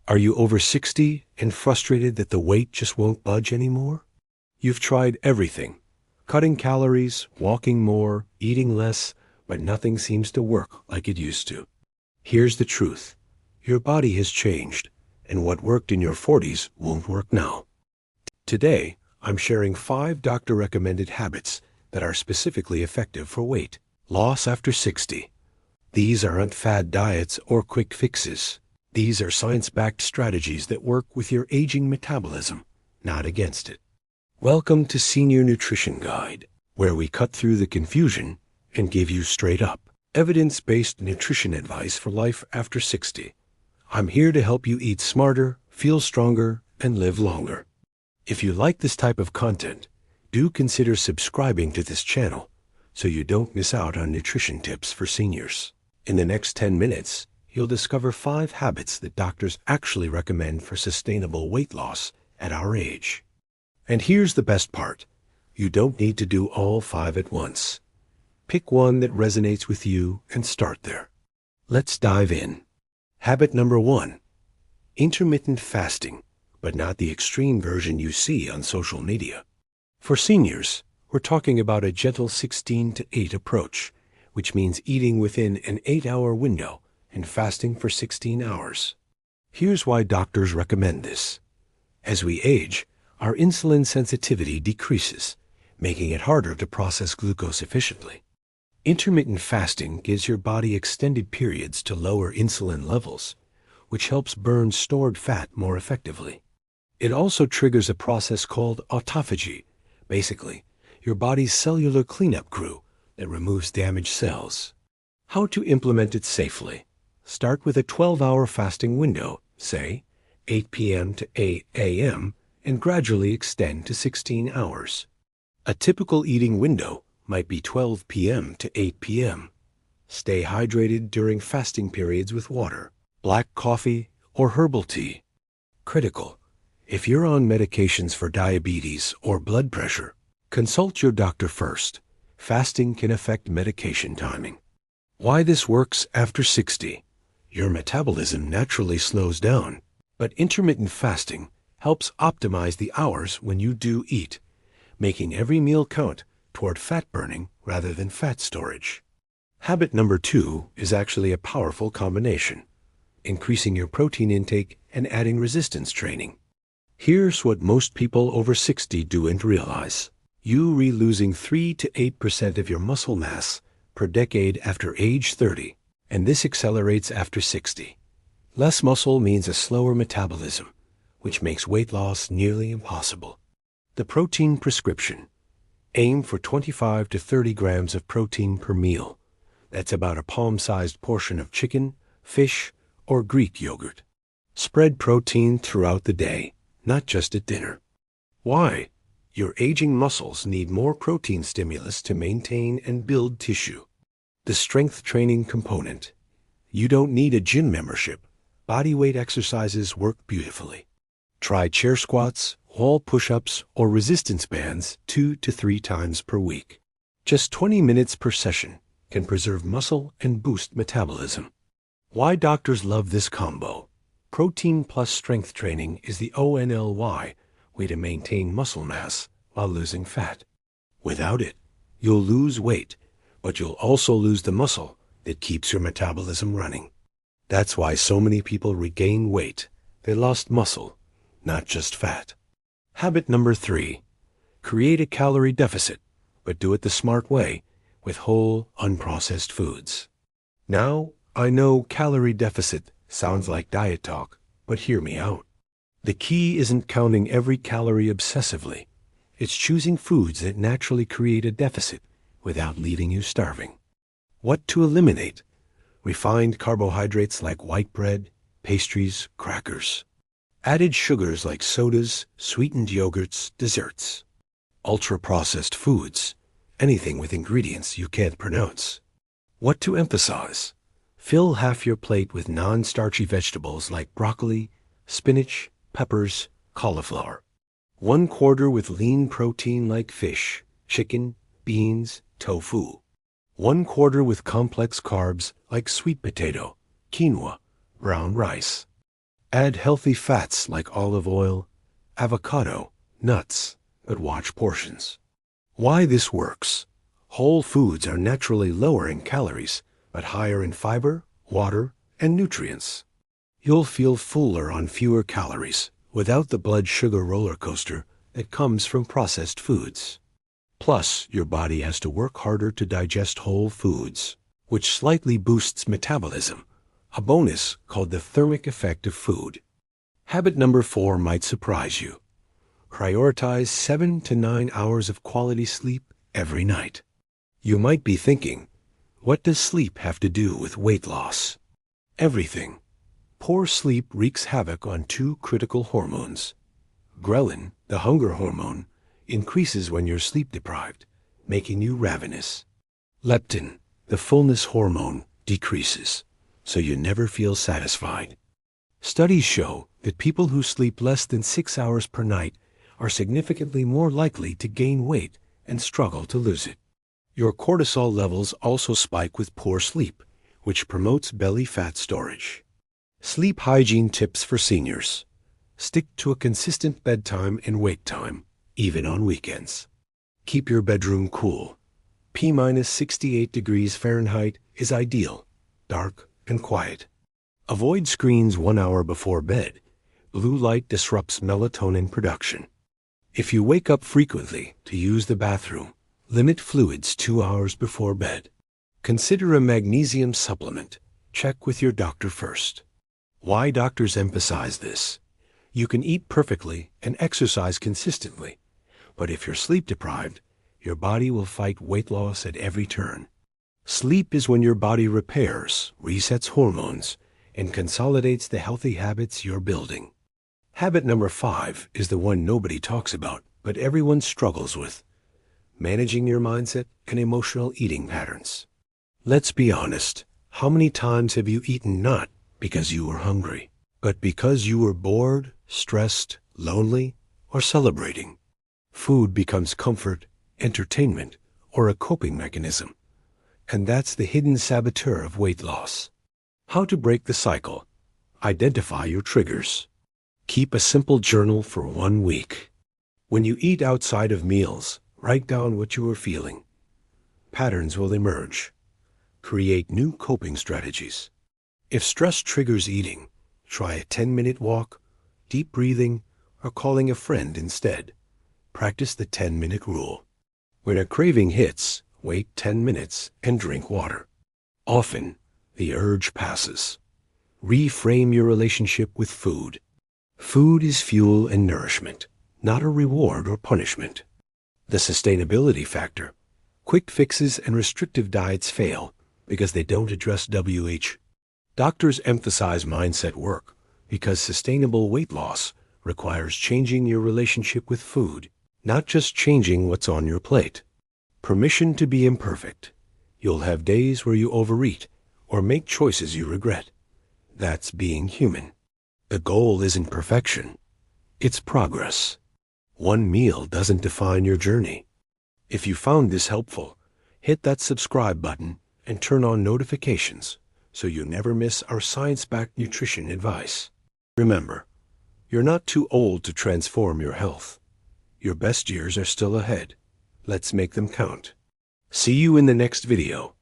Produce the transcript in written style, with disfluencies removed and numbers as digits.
Are you over 60 and frustrated that the weight just won't budge anymore? You've tried everything, cutting calories, walking more, eating less, but nothing seems to work like it used to. Here's the truth. Your body has changed, and what worked in your 40s won't work now. Today, I'm sharing 5 doctor-recommended habits that are specifically effective for weight loss after 60. These aren't fad diets or quick fixes. These are science-backed strategies that work with your aging metabolism, not against it. Welcome to Senior Nutrition Guide, where we cut through the confusion and give you straight-up, evidence-based nutrition advice for life after 60. I'm here to help you eat smarter, feel stronger, and live longer. If you like this type of content, do consider subscribing to this channel so you don't miss out on nutrition tips for seniors. In the next 10 minutes, you'll discover 5 habits that doctors actually recommend for sustainable weight loss at our age. And here's the best part. You don't need to do all 5 at once. Pick one that resonates with you and start there. Let's dive in. Habit number 1. Intermittent fasting, but not the extreme version you see on social media. For seniors, we're talking about a gentle 16 to 8 approach, which means eating within an 8-hour window and fasting for 16 hours. Here's why doctors recommend this. As we age, our insulin sensitivity decreases, making it harder to process glucose efficiently. Intermittent fasting gives your body extended periods to lower insulin levels, which helps burn stored fat more effectively. It also triggers a process called autophagy, basically, your body's cellular cleanup crew that removes damaged cells. How to implement it safely? Start with a 12-hour fasting window, say 8 p.m. to 8 a.m., and gradually extend to 16 hours. A typical eating window might be 12 p.m. to 8 p.m. Stay hydrated during fasting periods with water, black coffee, or herbal tea. Critical. If you're on medications for diabetes or blood pressure, consult your doctor first. Fasting can affect medication timing. Why this works after 60. Your metabolism naturally slows down, but intermittent fasting helps optimize the hours when you do eat, making every meal count toward fat burning rather than fat storage. Habit number 2 is actually a powerful combination, increasing your protein intake and adding resistance training. Here's what most people over 60 don't realize. You losing 3 to 8% of your muscle mass per decade after age 30, and this accelerates after 60. Less muscle means a slower metabolism, which makes weight loss nearly impossible. The protein prescription. Aim for 25 to 30 grams of protein per meal. That's about a palm-sized portion of chicken, fish, or Greek yogurt. Spread protein throughout the day, not just at dinner. Why? Your aging muscles need more protein stimulus to maintain and build tissue. The strength training component. You don't need a gym membership. Bodyweight exercises work beautifully. Try chair squats, wall push-ups, or resistance bands 2 to 3 times per week. Just 20 minutes per session can preserve muscle and boost metabolism. Why doctors love this combo? Protein plus strength training is the ONLY way to maintain muscle mass while losing fat. Without it, you'll lose weight, but you'll also lose the muscle that keeps your metabolism running. That's why so many people regain weight. They lost muscle, not just fat. Habit number 3. Create a calorie deficit, but do it the smart way with whole, unprocessed foods. Now, I know calorie deficit sounds like diet talk, but hear me out. The key isn't counting every calorie obsessively. It's choosing foods that naturally create a deficit without leaving you starving. What to eliminate? Refined carbohydrates like white bread, pastries, crackers. Added sugars like sodas, sweetened yogurts, desserts. Ultra-processed foods, anything with ingredients you can't pronounce. What to emphasize? Fill half your plate with non-starchy vegetables like broccoli, spinach, peppers, cauliflower. 1/4 with lean protein like fish, chicken, beans, tofu. 1/4 with complex carbs like sweet potato, quinoa, brown rice. Add healthy fats like olive oil, avocado, nuts, but watch portions. Why this works? Whole foods are naturally lower in calories, but higher in fiber, water, and nutrients. You'll feel fuller on fewer calories without the blood sugar roller coaster that comes from processed foods. Plus, your body has to work harder to digest whole foods, which slightly boosts metabolism, a bonus called the thermic effect of food. Habit number 4 might surprise you. Prioritize 7 to 9 hours of quality sleep every night. You might be thinking, what does sleep have to do with weight loss? Everything. Poor sleep wreaks havoc on 2 critical hormones. Ghrelin, the hunger hormone, increases when you're sleep deprived, making you ravenous. Leptin, the fullness hormone, decreases, so you never feel satisfied. Studies show that people who sleep less than 6 hours per night are significantly more likely to gain weight and struggle to lose it. Your cortisol levels also spike with poor sleep, which promotes belly fat storage. Sleep hygiene tips for seniors. Stick to a consistent bedtime and wake time, even on weekends. Keep your bedroom cool. P-68 degrees Fahrenheit is ideal, dark and quiet. Avoid screens 1 hour before bed. Blue light disrupts melatonin production. If you wake up frequently to use the bathroom, limit fluids 2 hours before bed. Consider a magnesium supplement. Check with your doctor first. Why doctors emphasize this? You can eat perfectly and exercise consistently, but if you're sleep deprived, your body will fight weight loss at every turn. Sleep is when your body repairs, resets hormones, and consolidates the healthy habits you're building. Habit number 5 is the one nobody talks about, but everyone struggles with. Managing your mindset and emotional eating patterns. Let's be honest, how many times have you eaten not because you were hungry, but because you were bored, stressed, lonely, or celebrating? Food becomes comfort, entertainment, or a coping mechanism. And that's the hidden saboteur of weight loss. How to break the cycle. Identify your triggers. Keep a simple journal for 1 week. When you eat outside of meals, write down what you are feeling. Patterns will emerge. Create new coping strategies. If stress triggers eating, try a 10-minute walk, deep breathing, or calling a friend instead. Practice the 10-minute rule. When a craving hits, wait 10 minutes and drink water. Often, the urge passes. Reframe your relationship with food. Food is fuel and nourishment, not a reward or punishment. The sustainability factor. Quick fixes and restrictive diets fail because they don't address WH. Doctors emphasize mindset work because sustainable weight loss requires changing your relationship with food, not just changing what's on your plate. Permission to be imperfect. You'll have days where you overeat or make choices you regret. That's being human. The goal isn't perfection. It's progress. One meal doesn't define your journey. If you found this helpful, hit that subscribe button and turn on notifications so you never miss our science-backed nutrition advice. Remember, you're not too old to transform your health. Your best years are still ahead. Let's make them count. See you in the next video.